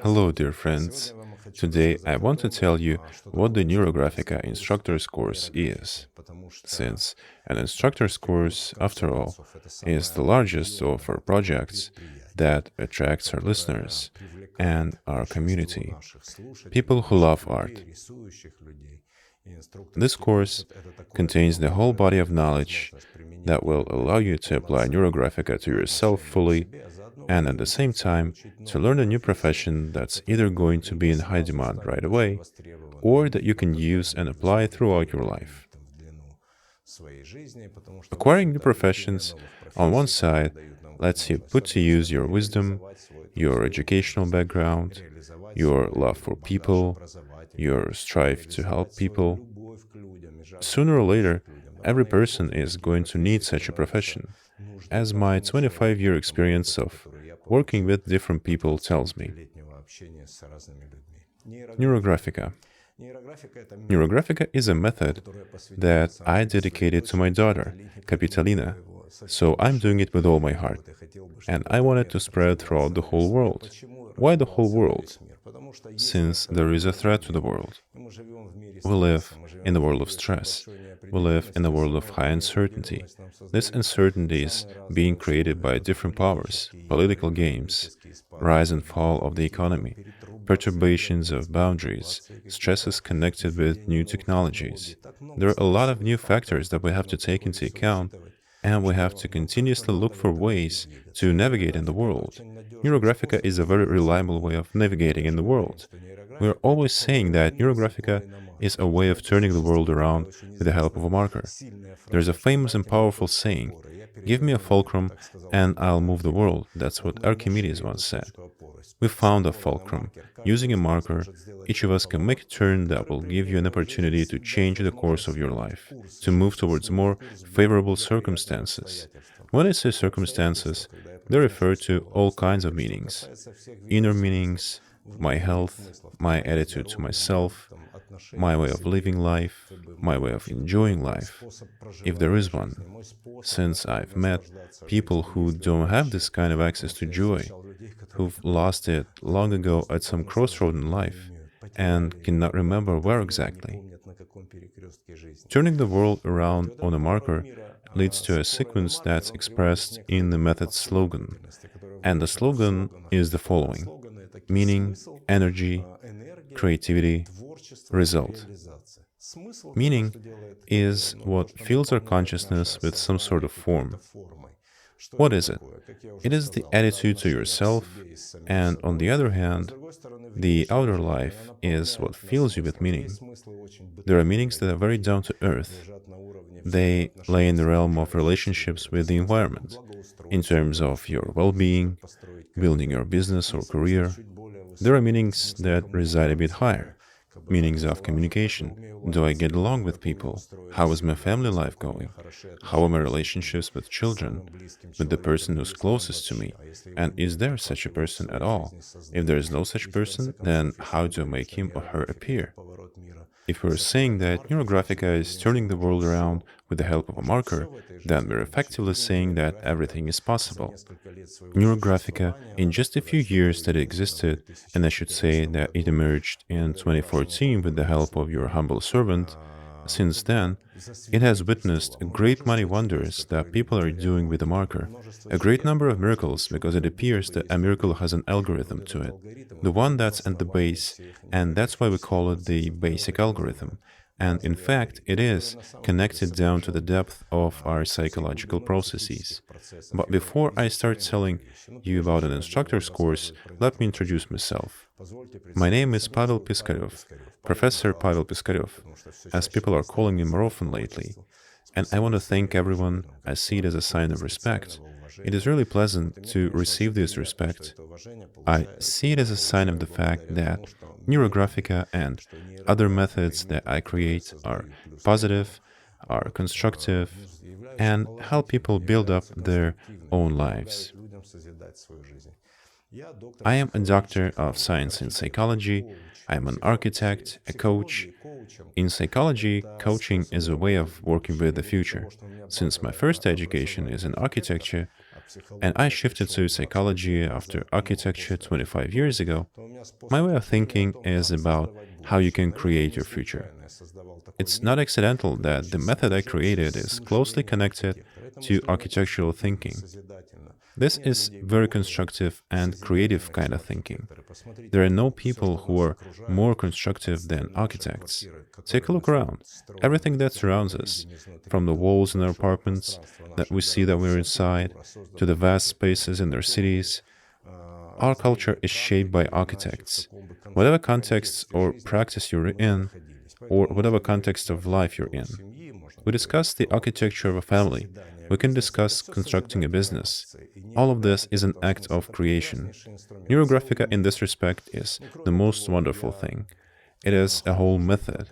Hello, dear friends. Today I want to tell you what the Neurographica Instructor's course is, since an instructor's course, after all, is the largest of our projects that attracts our listeners and our community, people who love art. This course contains the whole body of knowledge that will allow you to apply Neurographica to yourself fully and at the same time to learn a new profession that's either going to be in high demand right away or that you can use and apply throughout your life. Acquiring new professions, on one side, lets you put to use your wisdom, your educational background, your love for people, your strive to help people. Sooner or later, every person is going to need such a profession, as my 25-year experience of working with different people tells me. Neurographica. Neurographica is a method that I dedicated to my daughter, Capitalina, so I'm doing it with all my heart. And I want it to spread throughout the whole world. Why the whole world? Since there is a threat to the world. We live in a world of stress. We live in a world of high uncertainty. This uncertainty is being created by different powers, political games, rise and fall of the economy, perturbations of boundaries, stresses connected with new technologies. There are a lot of new factors that we have to take into account, and we have to continuously look for ways to navigate in the world. Neurographica is a very reliable way of navigating in the world. We are always saying that Neurographica is a way of turning the world around with the help of a marker. There's a famous and powerful saying, "Give me a fulcrum and I'll move the world." That's what Archimedes once said. We found a fulcrum. Using a marker, each of us can make a turn that will give you an opportunity to change the course of your life, to move towards more favorable circumstances. When I say circumstances, they refer to all kinds of meanings. Inner meanings, my health, my attitude to myself, my way of living life, my way of enjoying life, if there is one. Since I've met people who don't have this kind of access to joy, who've lost it long ago at some crossroad in life, and cannot remember where exactly. Turning the world around on a marker leads to a sequence that's expressed in the method's slogan. And the slogan is the following: meaning, energy, creativity, result. Meaning is what fills our consciousness with some sort of form. What is it? It is the attitude to yourself, and on the other hand, the outer life is what fills you with meaning. There are meanings that are very down to earth. They lay in the realm of relationships with the environment, in terms of your well-being, building your business or career. There are meanings that reside a bit higher, meanings of communication. Do I get along with people? How is my family life going? How are my relationships with children, with the person who's closest to me? And is there such a person at all? If there is no such person, then how do I make him or her appear? If we're saying that Neurographica is turning the world around with the help of a marker, then we're effectively saying that everything is possible. Neurographica, in just a few years that it existed, and I should say that it emerged in 2014 with the help of your humble servant, since then, it has witnessed a great many wonders that people are doing with the marker, a great number of miracles, because it appears that a miracle has an algorithm to it, the one that's at the base, and that's why we call it the basic algorithm. And in fact, it is connected down to the depth of our psychological processes. But before I start telling you about an instructor's course, let me introduce myself. My name is Pavel Piskarev, Professor Pavel Piskarev, as people are calling me more often lately. And I want to thank everyone. I see it as a sign of respect. It is really pleasant to receive this respect. I see it as a sign of the fact that Neurographica and other methods that I create are positive, are constructive, and help people build up their own lives. I am a doctor of science in psychology. I am an architect, a coach. In psychology, coaching is a way of working with the future. Since my first education is in architecture, and I shifted to psychology after architecture 25 years ago, my way of thinking is about how you can create your future. It's not accidental that the method I created is closely connected to architectural thinking. This is very constructive and creative kind of thinking. There are no people who are more constructive than architects. Take a look around. Everything that surrounds us, from the walls in our apartments that we see that we're inside, to the vast spaces in our cities, our culture is shaped by architects. Whatever context or practice you're in, or whatever context of life you're in. We discuss the architecture of a family. We can discuss constructing a business. All of this is an act of creation. Neurographica in this respect is the most wonderful thing. It is a whole method.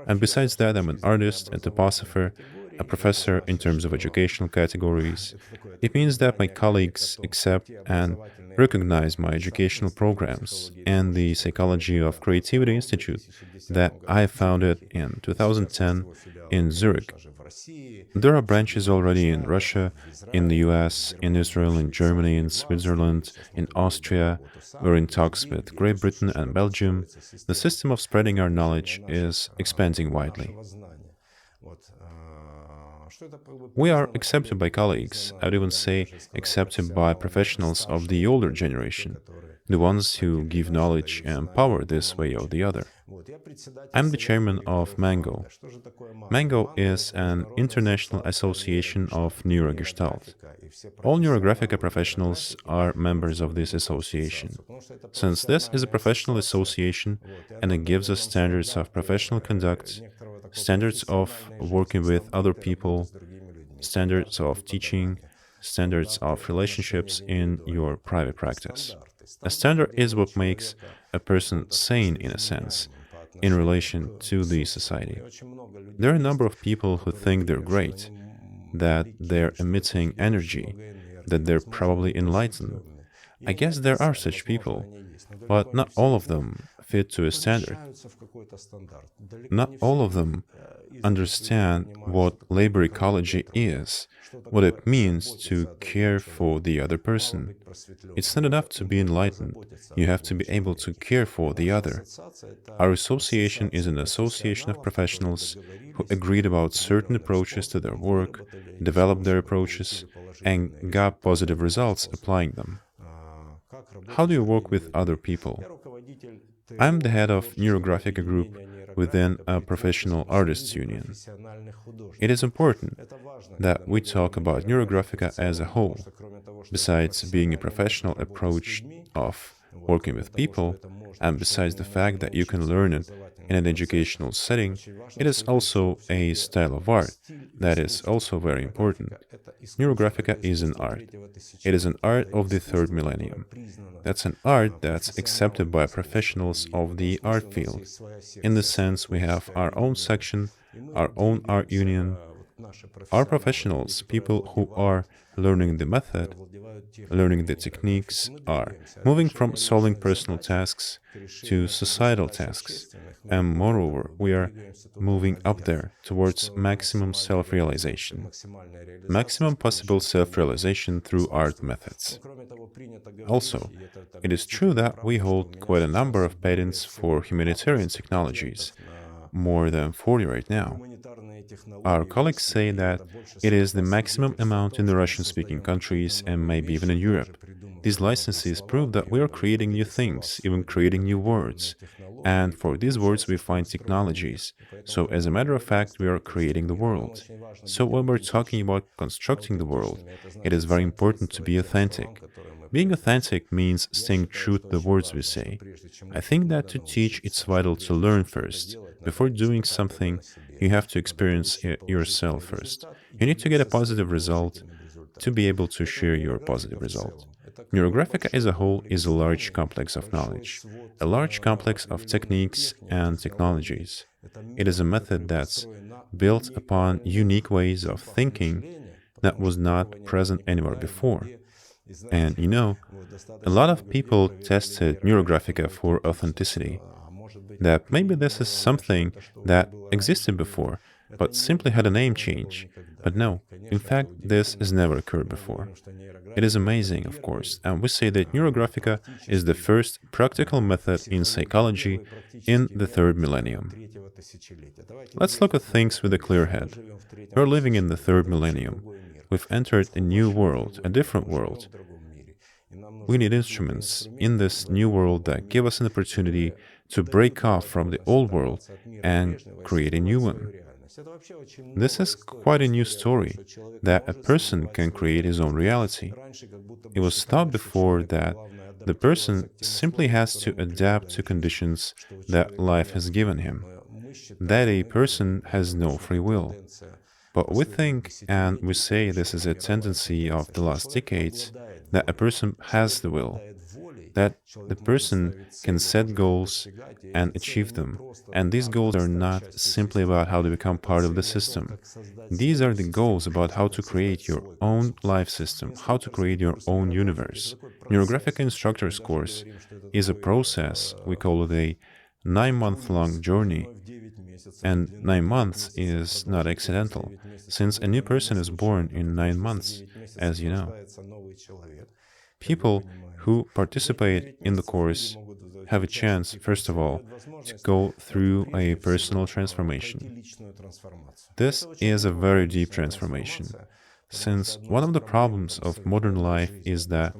And besides that, I'm an artist, a topographer, a professor in terms of educational categories. It means that my colleagues accept and recognize my educational programs and the Psychology of Creativity Institute that I founded in 2010 in Zurich. There are branches already in Russia, in the US, in Israel, in Germany, in Switzerland, in Austria. We're in talks with Great Britain and Belgium. The system of spreading our knowledge is expanding widely. We are accepted by colleagues, I would even say accepted by professionals of the older generation, the ones who give knowledge and power this way or the other. I'm the chairman of MANGO. MANGO is an international association of Neurogestalt. All Neurographica professionals are members of this association. Since this is a professional association and it gives us standards of professional conduct, standards of working with other people, standards of teaching, standards of relationships in your private practice. A standard is what makes a person sane, in a sense, in relation to the society. There are a number of people who think they're great, that they're emitting energy, that they're probably enlightened. I guess there are such people, but not all of them fit to a standard. Not all of them understand what labor ecology is, what it means to care for the other person. It's not enough to be enlightened, you have to be able to care for the other. Our association is an association of professionals who agreed about certain approaches to their work, developed their approaches, and got positive results applying them. How do you work with other people? I'm the head of Neurographica group within a professional artists union. It is important that we talk about Neurographica as a whole. Besides being a professional approach of working with people, and besides the fact that you can learn it in an educational setting, it is also a style of art that is also very important. Neurographica is an art. It is an art of the third millennium. That's an art that's accepted by professionals of the art field. In this sense, we have our own section, our own art union. Our professionals, people who are learning the method, learning the techniques, are moving from solving personal tasks to societal tasks. And moreover, we are moving up there towards maximum self-realization. Maximum possible self-realization through art methods. Also, it is true that we hold quite a number of patents for humanitarian technologies, more than 40 right now. Our colleagues say that it is the maximum amount in the Russian-speaking countries and maybe even in Europe. These licenses prove that we are creating new things, even creating new words. And for these words we find technologies. So as a matter of fact, we are creating the world. So when we're talking about constructing the world, it is very important to be authentic. Being authentic means staying true to the words we say. I think that to teach, it's vital to learn first. Before doing something, you have to experience it yourself first. You need to get a positive result to be able to share your positive result. Neurographica as a whole is a large complex of knowledge, a large complex of techniques and technologies. It is a method that's built upon unique ways of thinking that was not present anywhere before. And you know, a lot of people tested Neurographica for authenticity. That maybe this is something that existed before, but simply had a name change. But no, in fact, this has never occurred before. It is amazing, of course, and we say that Neurographica is the first practical method in psychology in the third millennium. Let's look at things with a clear head. We're living in the third millennium. We've entered a new world, a different world. We need instruments in this new world that give us an opportunity to break off from the old world and create a new one. This is quite a new story, that a person can create his own reality. It was thought before that the person simply has to adapt to conditions that life has given him, that a person has no free will. But we think, and we say this is a tendency of the last decades, that a person has the will, that the person can set goals and achieve them. And these goals are not simply about how to become part of the system. These are the goals about how to create your own life system, how to create your own universe. Neurographic Instructor's course is a process, we call it a 9-month-long journey. And 9 months is not accidental, since a new person is born in 9 months, as you know. People who participate in the course have a chance, first of all, to go through a personal transformation. This is a very deep transformation, since one of the problems of modern life is that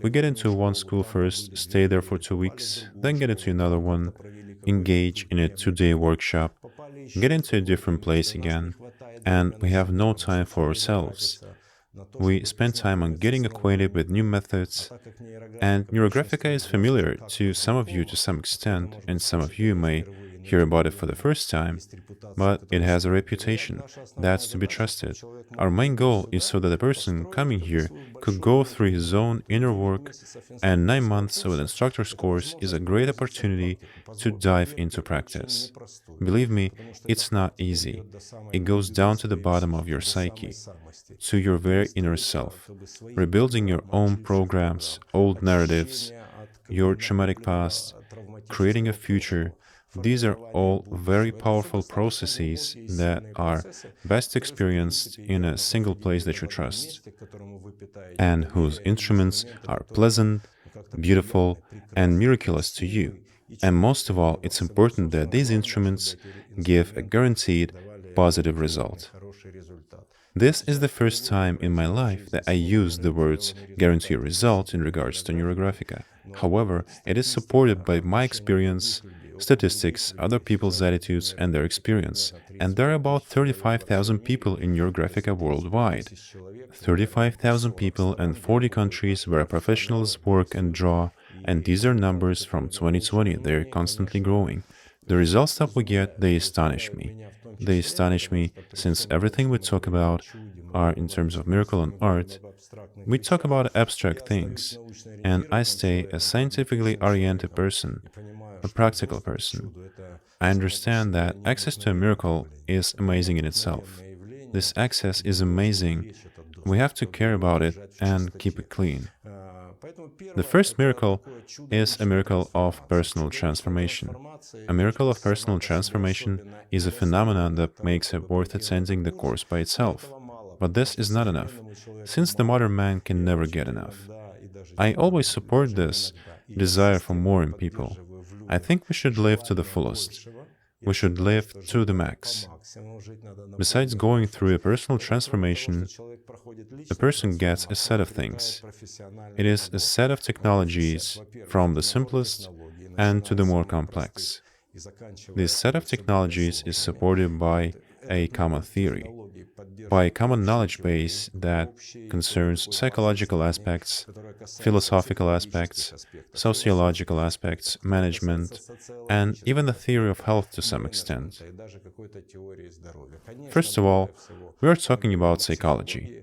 we get into one school first, stay there for 2 weeks, then get into another one, engage in a 2-day workshop, get into a different place again, and we have no time for ourselves. We spend time on getting acquainted with new methods, and Neurographica is familiar to some of you to some extent, and some of you may hear about it for the first time, but it has a reputation that's to be trusted. Our main goal is so that a person coming here could go through his own inner work, and 9 months of an instructor's course is a great opportunity to dive into practice. Believe me, it's not easy. It goes down to the bottom of your psyche, to your very inner self, rebuilding your own programs, old narratives, your traumatic past, creating a future. These are all very powerful processes that are best experienced in a single place that you trust, and whose instruments are pleasant, beautiful, and miraculous to you. And most of all, it's important that these instruments give a guaranteed positive result. This is the first time in my life that I use the words guarantee result in regards to Neurographica. However, it is supported by my experience, statistics, other people's attitudes, and their experience. And there are about 35,000 people in Neurographica worldwide. 35,000 people in 40 countries where professionals work and draw, and these are numbers from 2020. They're constantly growing. The results that we get, they astonish me. They astonish me since everything we talk about are in terms of miracle and art. We talk about abstract things, and I stay a scientifically oriented person, a practical person. I understand that access to a miracle is amazing in itself. This access is amazing. We have to care about it and keep it clean. The first miracle is a miracle of personal transformation. A miracle of personal transformation is a phenomenon that makes it worth attending the course by itself. But this is not enough, since the modern man can never get enough. I always support this desire for more in people. I think we should live to the fullest. We should live to the max. Besides going through a personal transformation, a person gets a set of things. It is a set of technologies from the simplest and to the more complex. This set of technologies is supported by a common theory, by a common knowledge base that concerns psychological aspects, philosophical aspects, sociological aspects, management, and even the theory of health to some extent. First of all, we are talking about psychology.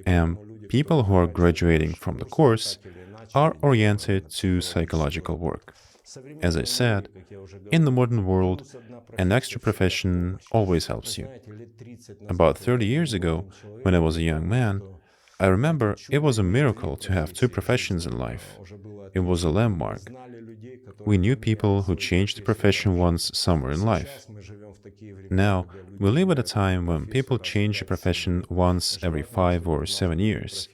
And people who are graduating from the course are oriented to psychological work. As I said, in the modern world, an extra profession always helps you. About 30 years ago, when I was a young man, I remember it was a miracle to have two professions in life. It was a landmark. We knew people who changed the profession once somewhere in life. Now, we live at a time when people change a profession once every 5 or 7 years.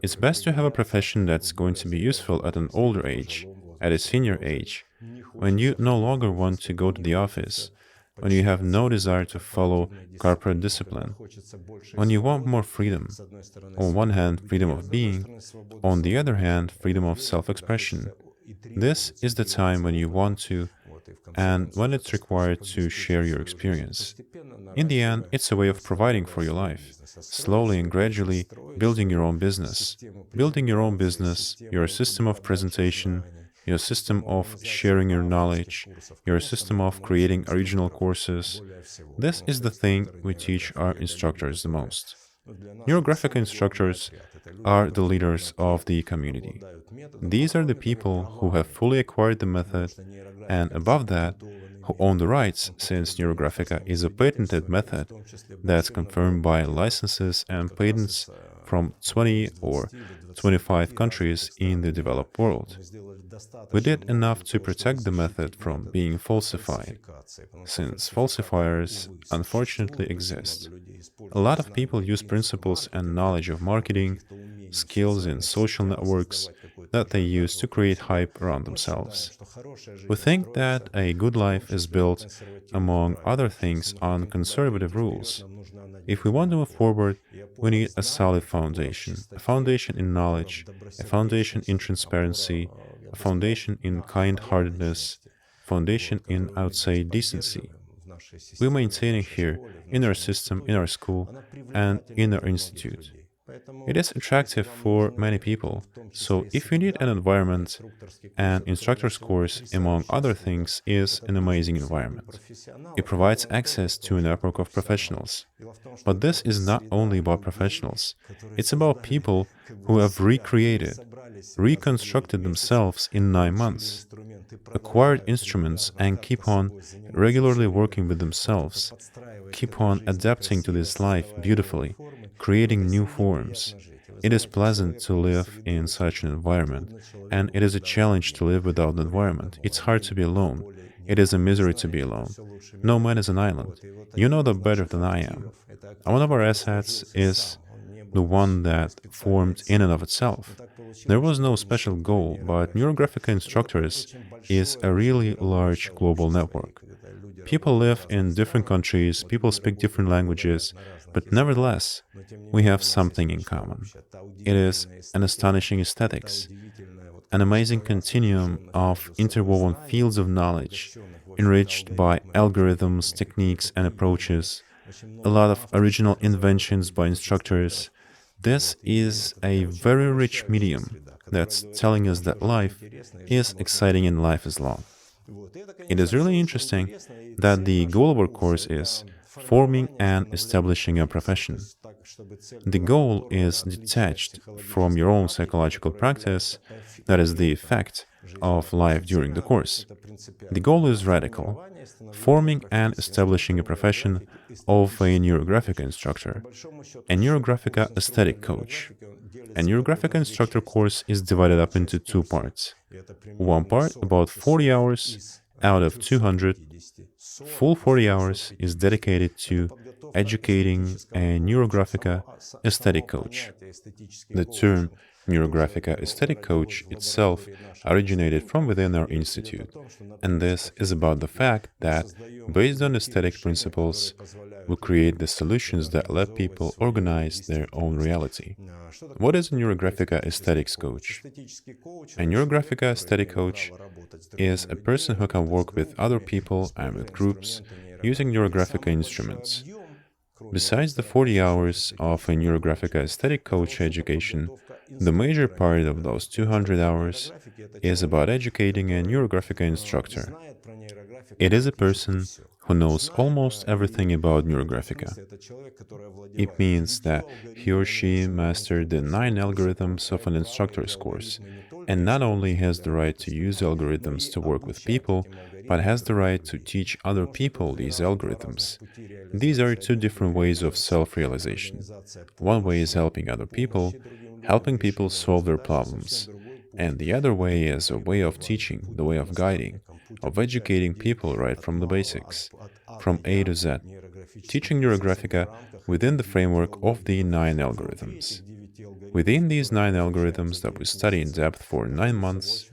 It's best to have a profession that's going to be useful at an older age, at a senior age, when you no longer want to go to the office, when you have no desire to follow corporate discipline, when you want more freedom. On one hand, freedom of being, on the other hand, freedom of self-expression. This is the time when you want to, and when it's required to share your experience. In the end, it's a way of providing for your life, slowly and gradually building your own business. Building your own business, your system of presentation, your system of sharing your knowledge, your system of creating original courses. This is the thing we teach our instructors the most. Neurographic instructors are the leaders of the community. These are the people who have fully acquired the method, and above that, who own the rights, since Neurographica is a patented method that's confirmed by licenses and patents from 20 or 25 countries in the developed world. We did enough to protect the method from being falsified, since falsifiers unfortunately exist. A lot of people use principles and knowledge of marketing, skills in social networks that they use to create hype around themselves. We think that a good life is built, among other things, on conservative rules. If we want to move forward, we need a solid foundation, a foundation in knowledge, a foundation in transparency, a foundation in kind-heartedness, foundation in, I would say, decency. We maintain it here, in our system, in our school, and in our institute. It is attractive for many people, so if you need an environment, an instructor's course, among other things, is an amazing environment. It provides access to a network of professionals. But this is not only about professionals, it's about people who have recreated, reconstructed themselves in 9 months, acquired instruments and keep on regularly working with themselves, keep on adapting to this life beautifully, creating new forms. It is pleasant to live in such an environment, and it is a challenge to live without an environment. It's hard to be alone. It is a misery to be alone. No man is an island. You know that better than I am. And one of our assets is the one that formed in and of itself. There was no special goal, but Neurographica Instructors is a really large global network. People live in different countries, people speak different languages, but nevertheless, we have something in common. It is an astonishing aesthetics, an amazing continuum of interwoven fields of knowledge, enriched by algorithms, techniques, and approaches, a lot of original inventions by instructors. This is a very rich medium that's telling us that life is exciting and life is long. It is really interesting that the goal of our course is forming and establishing a profession. The goal is detached from your own psychological practice, that is the effect of life during the course. The goal is radical, forming and establishing a profession of a Neurographica instructor, a Neurographica aesthetic coach. A Neurographica instructor course is divided up into 2 parts. One part, about 40 hours out of 200, full 40 hours is dedicated to educating a Neurographica aesthetic coach. The term Neurographica aesthetic coach itself originated from within our institute, and this is about the fact that, based on aesthetic principles, we create the solutions that let people organize their own reality. What is a Neurographica aesthetics coach? A Neurographica aesthetic coach is a person who can work with other people and with groups using Neurographica instruments. Besides the 40 hours of a Neurographica aesthetic coach education, the major part of those 200 hours is about educating a Neurographica instructor. It is a person who knows almost everything about Neurographica. It means that he or she mastered the 9 algorithms of an instructor's course, and not only has the right to use algorithms to work with people, but has the right to teach other people these algorithms. These are two different ways of self-realization. One way is helping people solve their problems. And the other way is a way of teaching, the way of guiding, of educating people right from the basics, from A to Z, teaching Neurographica within the framework of the 9 algorithms. Within these 9 algorithms that we study in depth for 9 months,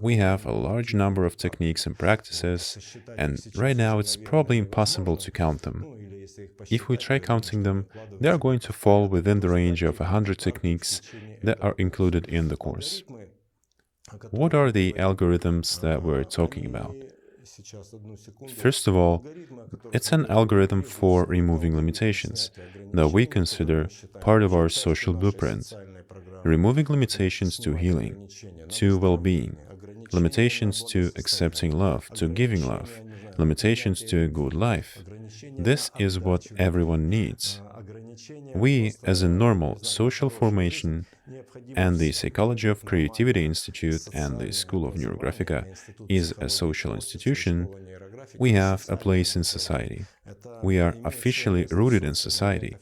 we have a large number of techniques and practices, and right now it's probably impossible to count them. If we try counting them, they are going to fall within the range of 100 techniques that are included in the course. What are the algorithms that we're talking about? First of all, it's an algorithm for removing limitations that we consider part of our social blueprint. Removing limitations to healing, to well-being, limitations to accepting love, to giving love, limitations to a good life. This is what everyone needs. We, as a normal social formation, and the Psychology of Creativity Institute and the School of Neurographica is a social institution, we have a place in society. We are officially rooted in society.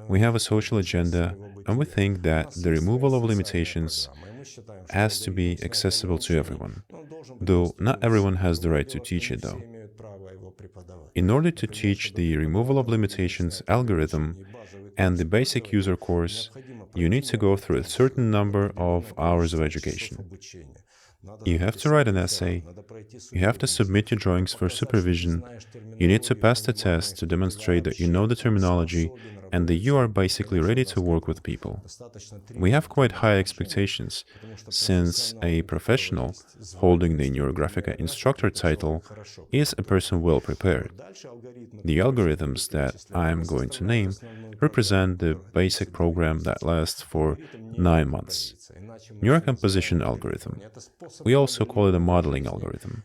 We have a social agenda, and we think that the removal of limitations has to be accessible to everyone, though not everyone has the right to teach it, though. In order to teach the removal of limitations algorithm and the basic user course, you need to go through a certain number of hours of education. You have to write an essay, you have to submit your drawings for supervision, you need to pass the test to demonstrate that you know the terminology and that you are basically ready to work with people. We have quite high expectations, since a professional holding the Neurographica Instructor title is a person well prepared. The algorithms that I am going to name represent the basic program that lasts for 9 months. Neurocomposition algorithm. We also call it a modeling algorithm.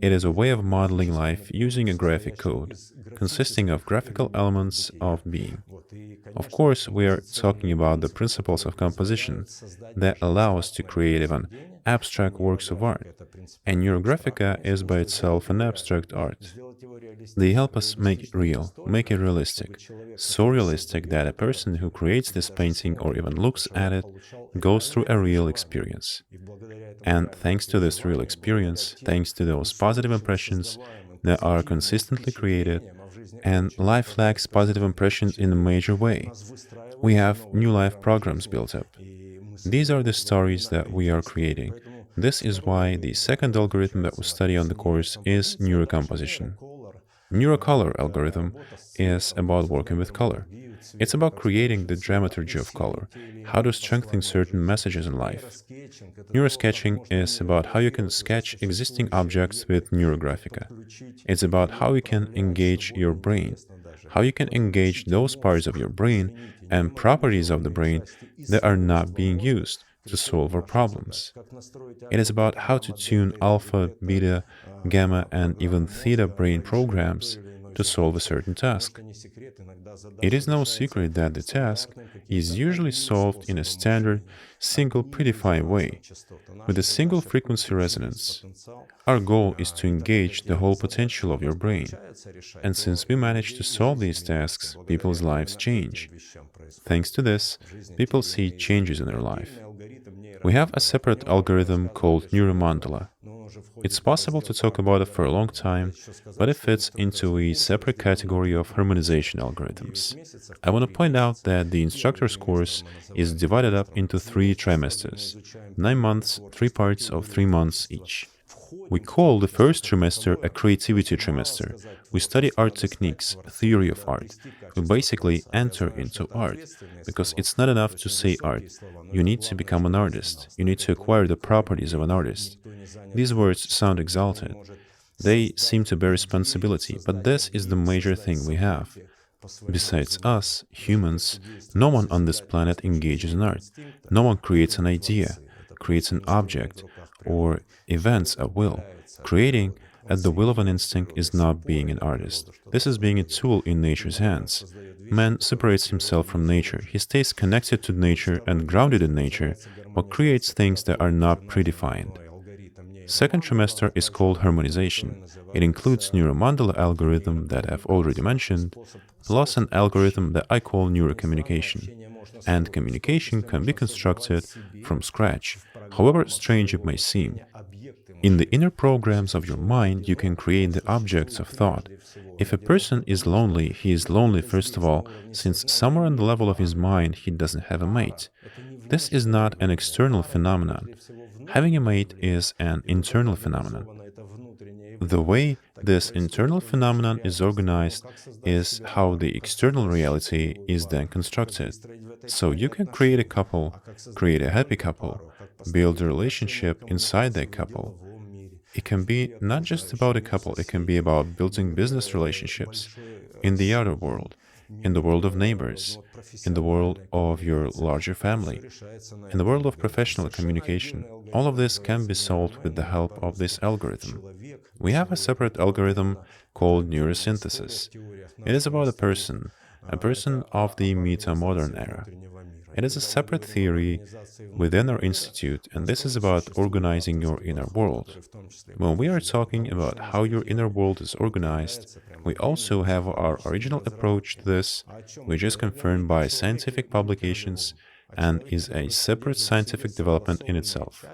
It is a way of modeling life using a graphic code, consisting of graphical elements of being. Of course, we are talking about the principles of composition that allow us to create even abstract works of art, and Neurographica is by itself an abstract art. They help us make it real, make it realistic, so realistic that a person who creates this painting or even looks at it goes through a real experience. And thanks to this real experience, thanks to those positive impressions that are consistently created, and life lacks positive impressions in a major way, we have new life programs built up. These are the stories that we are creating. This is why the second algorithm that we study on the course is neurocomposition. Neurocolor algorithm is about working with color. It's about creating the dramaturgy of color, how to strengthen certain messages in life. Neurosketching is about how you can sketch existing objects with Neurographica. It's about how you can engage your brain, how you can engage those parts of your brain and properties of the brain that are not being used to solve our problems. It is about how to tune alpha, beta, gamma, and even theta brain programs to solve a certain task. It is no secret that the task is usually solved in a standard, single predefined way, with a single frequency resonance. Our goal is to engage the whole potential of your brain, and since we manage to solve these tasks, people's lives change. Thanks to this, people see changes in their life. We have a separate algorithm called Neuromandala. It's possible to talk about it for a long time, but it fits into a separate category of harmonization algorithms. I want to point out that the instructor's course is divided up into 3 trimesters, 9 months, 3 parts of 3 months each. We call the first trimester a creativity trimester. We study art techniques, theory of art. We basically enter into art, because it's not enough to say art. You need to become an artist. You need to acquire the properties of an artist. These words sound exalted. They seem to bear responsibility, but this is the major thing we have. Besides us, humans, no one on this planet engages in art. No one creates an idea, creates an object, or events at will. Creating at the will of an instinct is not being an artist. This is being a tool in nature's hands. Man separates himself from nature. He stays connected to nature and grounded in nature, but creates things that are not predefined. Second trimester is called harmonization. It includes neuromandala algorithm that I've already mentioned, plus an algorithm that I call neurocommunication. And communication can be constructed from scratch, however strange it may seem. In the inner programs of your mind, you can create the objects of thought. If a person is lonely, he is lonely first of all, since somewhere on the level of his mind he doesn't have a mate. This is not an external phenomenon. Having a mate is an internal phenomenon. The way this internal phenomenon is organized is how the external reality is then constructed. So you can create a couple, create a happy couple, build a relationship inside that couple. It can be not just about a couple, it can be about building business relationships in the outer world, in the world of neighbors, in the world of your larger family, in the world of professional communication. All of this can be solved with the help of this algorithm. We have a separate algorithm called neurosynthesis. It is about a person of the meta-modern era. It is a separate theory within our institute, and this is about organizing your inner world. When we are talking about how your inner world is organized, we also have our original approach to this, which is confirmed by scientific publications and is a separate scientific development in itself.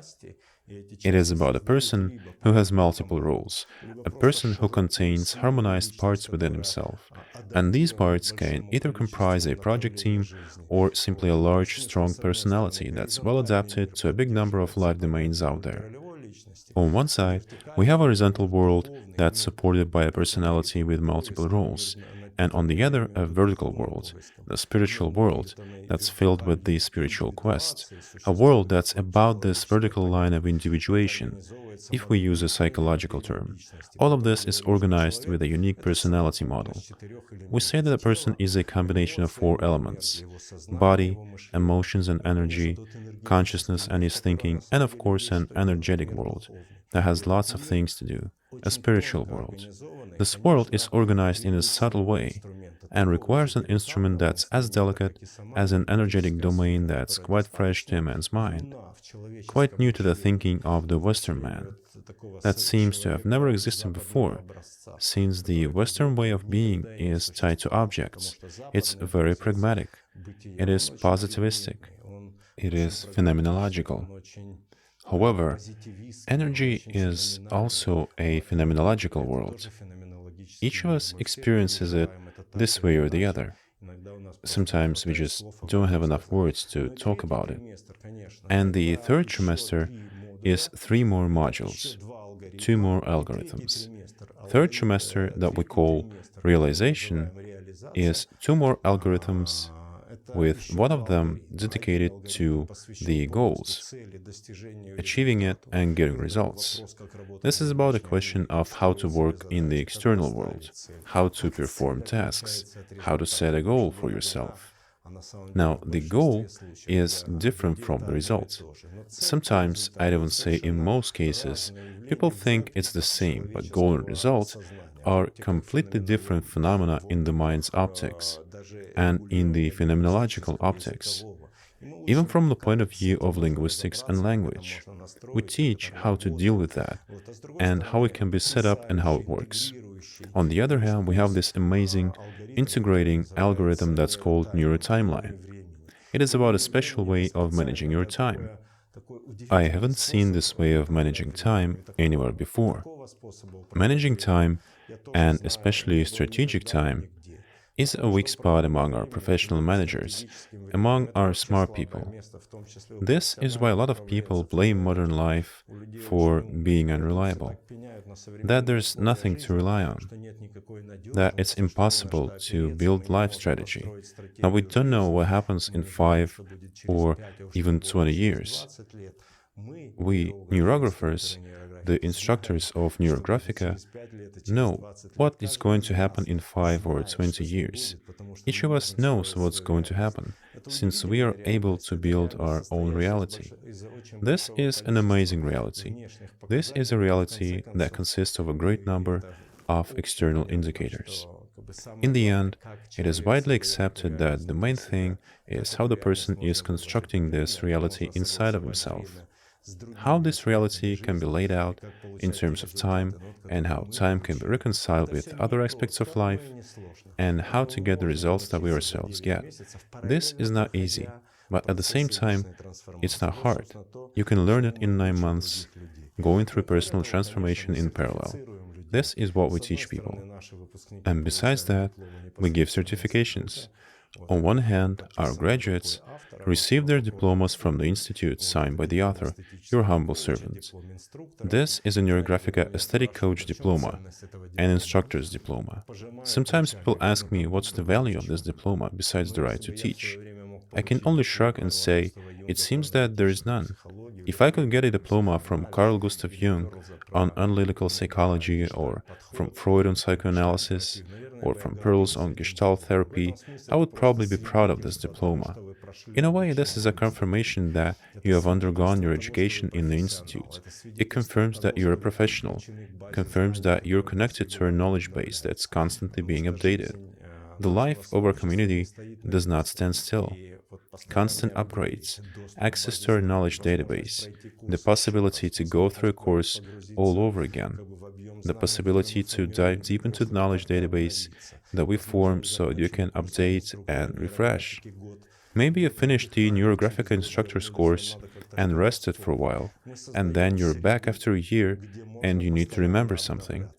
It is about a person who has multiple roles, a person who contains harmonized parts within himself, and these parts can either comprise a project team or simply a large, strong personality that's well adapted to a big number of life domains out there. On one side, we have a horizontal world that's supported by a personality with multiple roles, and on the other, a vertical world, the spiritual world, that's filled with the spiritual quest, a world that's about this vertical line of individuation, if we use a psychological term. All of this is organized with a unique personality model. We say that a person is a combination of four elements: body, emotions and energy, consciousness and his thinking, and of course an energetic world that has lots of things to do, a spiritual world. This world is organized in a subtle way and requires an instrument that's as delicate as an energetic domain that's quite fresh to a man's mind, quite new to the thinking of the Western man, that seems to have never existed before, since the Western way of being is tied to objects. It's very pragmatic, it is positivistic, it is phenomenological. However, energy is also a phenomenological world. Each of us experiences it this way or the other. Sometimes we just don't have enough words to talk about it. And the third trimester is 3 more modules, 2 more algorithms. Third trimester, that we call realization, is 2 more algorithms, with one of them dedicated to the goals, achieving it and getting results. This is about a question of how to work in the external world, how to perform tasks, how to set a goal for yourself. Now, the goal is different from the result. Sometimes, I'd even say in most cases, people think it's the same, but goal and result are completely different phenomena in the mind's optics and in the phenomenological optics. Even from the point of view of linguistics and language, we teach how to deal with that and how it can be set up and how it works. On the other hand, we have this amazing integrating algorithm that's called neurotimeline. It is about a special way of managing your time. I haven't seen this way of managing time anywhere before. Managing time, and especially strategic time, is a weak spot among our professional managers, among our smart people. This is why a lot of people blame modern life for being unreliable, that there's nothing to rely on, that it's impossible to build life strategy. Now, we don't know what happens in 5 or even 20 years. We neurographers, the instructors of Neurographica, know what is going to happen in 5 or 20 years. Each of us knows what's going to happen, since we are able to build our own reality. This is an amazing reality. This is a reality that consists of a great number of external indicators. In the end, it is widely accepted that the main thing is how the person is constructing this reality inside of himself. how this reality can be laid out in terms of time, and how time can be reconciled with other aspects of life, and how to get the results that we ourselves get. This is not easy, but at the same time, it's not hard. You can learn it in 9 months, going through personal transformation in parallel. This is what we teach people. And besides that, we give certifications. On one hand, our graduates receive their diplomas from the institute signed by the author, your humble servant. This is a Neurographica Aesthetic Coach Diploma, an Instructor's Diploma. Sometimes people ask me what's the value of this diploma besides the right to teach. I can only shrug and say, it seems that there is none. If I could get a diploma from Carl Gustav Jung on analytical psychology, or from Freud on psychoanalysis, or from Pearls on Gestalt therapy, I would probably be proud of this diploma. In a way, this is a confirmation that you have undergone your education in the institute. It confirms that you're a professional, confirms that you're connected to a knowledge base that's constantly being updated. The life of our community does not stand still. Constant upgrades, access to our knowledge database, the possibility to go through a course all over again, the possibility to dive deep into the knowledge database that we form so you can update and refresh. Maybe you finished the Neurographica Instructor's course and rested for a while, and then you're back after a year and you need to remember something.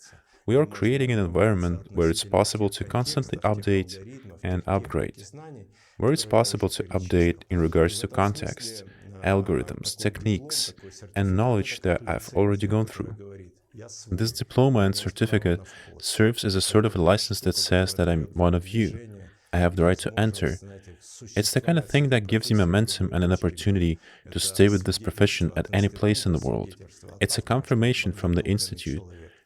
We are creating an environment where it's possible to constantly update and upgrade, where it's possible to update in regards to context, algorithms, techniques, and knowledge that I've already gone through. This diploma and certificate serves as a sort of a license that says that I'm one of you. I have the right to enter. It's the kind of thing that gives you momentum and an opportunity to stay with this profession at any place in the world. It's a confirmation from the institute,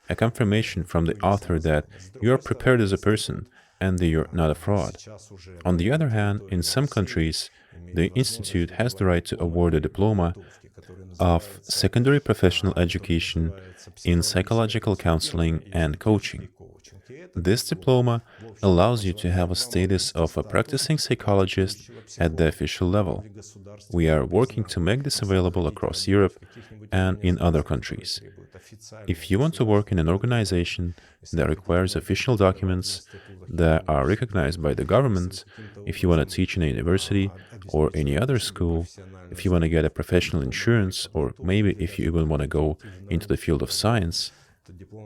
a confirmation from the author that you are prepared as a person and that you're not a fraud. On the other hand, in some countries, the institute has the right to award a diploma of secondary professional education in psychological counseling and coaching. This diploma allows you to have a status of a practicing psychologist at the official level. We are working to make this available across Europe and in other countries. If you want to work in an organization that requires official documents that are recognized by the government, if you want to teach in a university or any other school, if you want to get a professional insurance, or maybe if you even want to go into the field of science,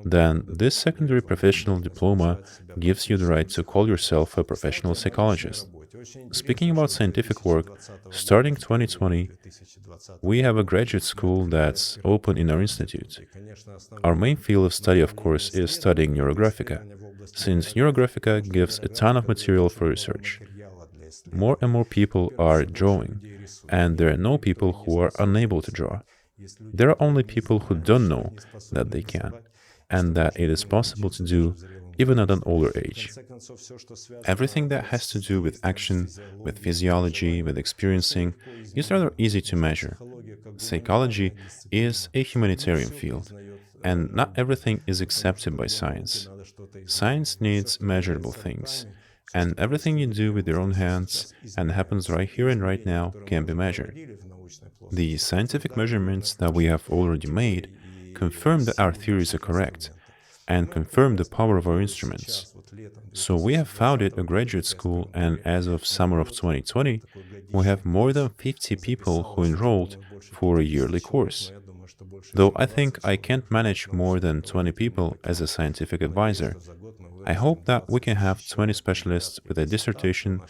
then this secondary professional diploma gives you the right to call yourself a professional psychologist. Speaking about scientific work, starting 2020, we have a graduate school that's open in our institute. Our main field of study, of course, is studying Neurographica, since Neurographica gives a ton of material for research. More and more people are drawing, and there are no people who are unable to draw. There are only people who don't know that they can, and that it is possible to do even at an older age. Everything that has to do with action, with physiology, with experiencing, is rather easy to measure. Psychology is a humanitarian field, and not everything is accepted by science. Science needs measurable things, and everything you do with your own hands and happens right here and right now can be measured. The scientific measurements that we have already made confirm that our theories are correct, and confirm the power of our instruments. So we have founded a graduate school, and as of summer of 2020, we have more than 50 people who enrolled for a yearly course. Though I think I can't manage more than 20 people as a scientific advisor, I hope that we can have 20 specialists with a dissertation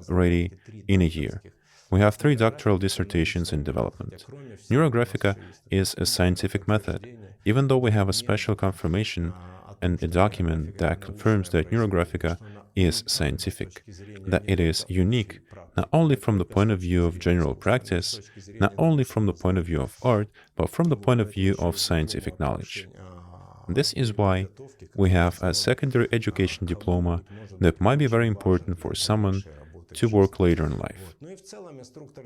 ready in a year. We have 3 doctoral dissertations in development. Neurographica is a scientific method, even though we have a special confirmation and a document that confirms that Neurographica is scientific, that it is unique, not only from the point of view of general practice, not only from the point of view of art, but from the point of view of scientific knowledge. This is why we have a secondary education diploma that might be very important for someone to work later in life.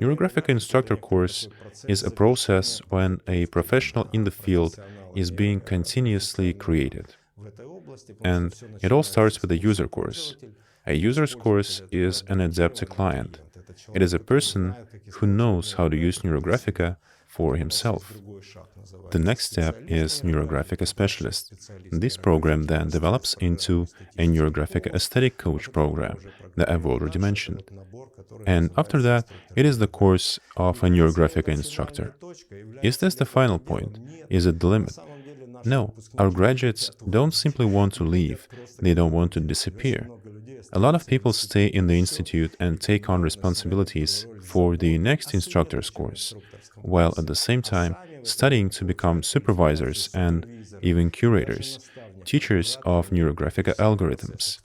Neurographic Instructor course is a process when a professional in the field is being continuously created. And it all starts with a user course. A user's course is an adept client. It is a person who knows how to use Neurographica for himself. The next step is Neurographica Specialist. This program then develops into a Neurographica Aesthetic Coach program that I've already mentioned. And after that, it is the course of a Neurographica instructor. Is this the final point? Is it the limit? No, our graduates don't simply want to leave, they don't want to disappear. A lot of people stay in the institute and take on responsibilities for the next instructor's course, while at the same time studying to become supervisors and even curators, teachers of Neurographica algorithms.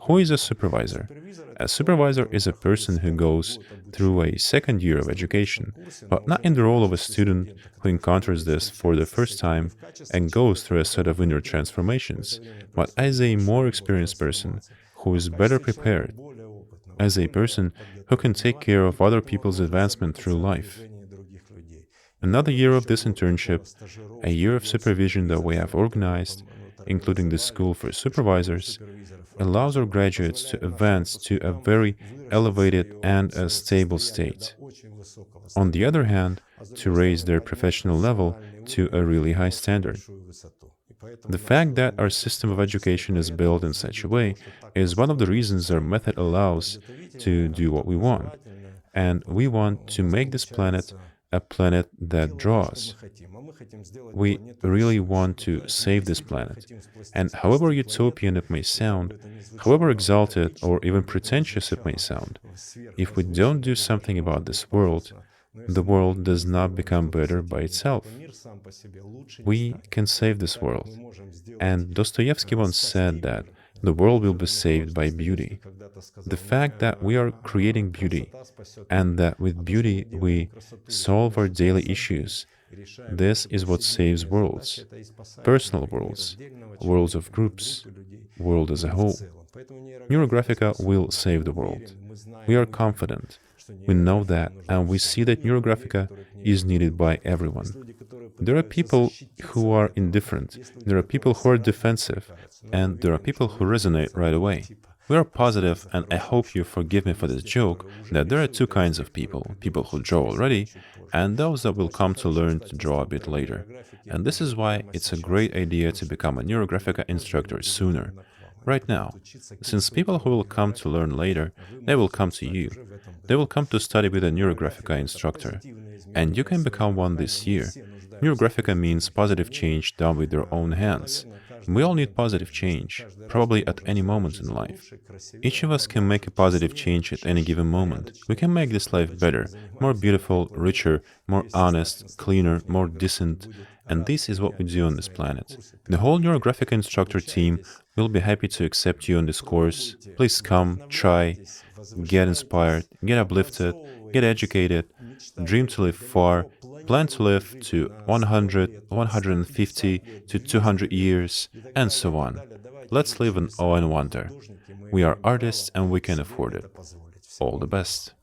Who is a supervisor? A supervisor is a person who goes through a second year of education, but not in the role of a student who encounters this for the first time and goes through a set of inner transformations, but as a more experienced person who is better prepared, as a person who can take care of other people's advancement through life. Another year of this internship, a year of supervision that we have organized, including the School for Supervisors, allows our graduates to advance to a very elevated and a stable state. On the other hand, to raise their professional level to a really high standard. The fact that our system of education is built in such a way is one of the reasons our method allows to do what we want. And we want to make this planet a planet that draws. We really want to save this planet. And however utopian it may sound, however exalted or even pretentious it may sound, if we don't do something about this world, the world does not become better by itself. We can save this world. And Dostoevsky once said that the world will be saved by beauty. The fact that we are creating beauty, and that with beauty we solve our daily issues, this is what saves worlds, personal worlds, worlds of groups, world as a whole. Neurographica will save the world. We are confident. We know that, and we see that Neurographica is needed by everyone. There are people who are indifferent, there are people who are defensive, and there are people who resonate right away. We are positive, and I hope you forgive me for this joke, that there are two kinds of people, people who draw already, and those that will come to learn to draw a bit later. And this is why it's a great idea to become a Neurographica instructor sooner, right now, since people who will come to learn later, they will come to you. They will come to study with a Neurographica instructor, and you can become one this year. Neurographica means positive change done with their own hands. We all need positive change, probably at any moment in life. Each of us can make a positive change at any given moment. We can make this life better, more beautiful, richer, more honest, cleaner, more decent, and this is what we do on this planet. The whole Neurographica instructor team will be happy to accept you on this course. Please come, try, get inspired, get uplifted, get educated, dream to live far, plan to live to 100, 150 to 200 years, and so on. Let's live in awe and wonder. We are artists and we can afford it. All the best.